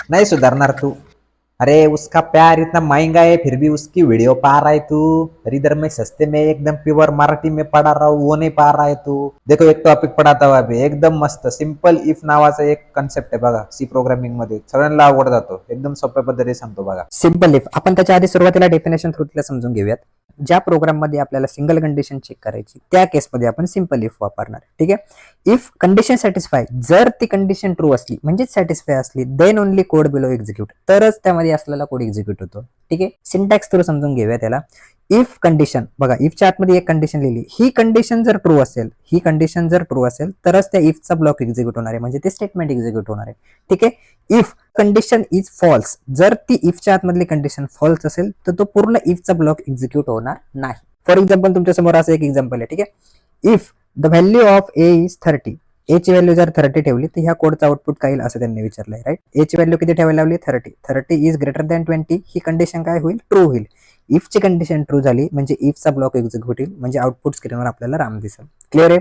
नहीं सुधरणार तू। अरे उसका प्यार इतना महंगा है फिर भी उसकी वीडियो पा रहा है तू। और इधर मैं सस्ते में एकदम प्योर मराठी में पढ़ा रहा हूँ वो नहीं पा रहा है तू। देखो एक टॉपिक पढ़ाता हुआ अभी एकदम मस्त सिंपल इफ नावाचा एक कन्सेप्ट आहे बघा सी प्रोग्रामिंग मध्ये सगळ्यांना आवड जातो एकदम सोप्या पद्धतीने सांगतो बघा। सिंपल इफ आपण त्याच्या आधी सुरुवातीला डेफिनेशन थ्रू तिला समजून घेऊयात। ज्या प्रोग्राम मध्ये आपल्याला सिंगल कंडिशन चेक करायची त्या केसमध्ये आपण सिंपल इफ वापरणार। ठीक आहे। इफ कंडिशन सॅटिस्फाय, जर ती कंडिशन ट्रू असली म्हणजेच सॅटिस्फाय असली then only code below execute, तरच त्यामध्ये असलेला कोड एक्झिक्यूट होतो। ठीक आहे। सिंटॅक्स थ्रू समजून घेऊया त्याला। इफ कंडिशन बघा, इफच्या आतमध्ये एक कंडिशन लिहिली, ही कंडिशन जर ट्रू असेल, ही कंडिशन जर ट्रू असेल तरच त्या इफचा ब्लॉक एक्झिक्यूट होणार आहे, म्हणजे ते स्टेटमेंट एक्झिक्यूट होणार आहे। ठीक आहे। इफ कंडिशन इज फॉल्स, जर ती इफच्या आतमधली कंडिशन फॉल्स असेल तर तो पूर्ण इफचा ब्लॉक एक्झिक्यूट होणार नाही। फॉर एक्झाम्पल तुमच्या समोर असं एक एक्झाम्पल आहे। ठीक आहे। If the value of A is 30, ए ची व्हॅल्यू जर 30 ठेवली तर ह्या कोडचा आउटपुट काय येईल असं त्यांनी विचारलंय, राईट। ए ची व्हॅल्यू किती ठेवायला लावली? 30 is greater than 20, he condition काय होईल? ट्रू होईल। इफ ची कंडिशन ट्रू झाली म्हणजे इफचा ब्लॉक एक्झिक्यूट होईल, म्हणजे आउटपुट स्क्रीनवर आपल्याला राम दिसेल। क्लिअर आहे?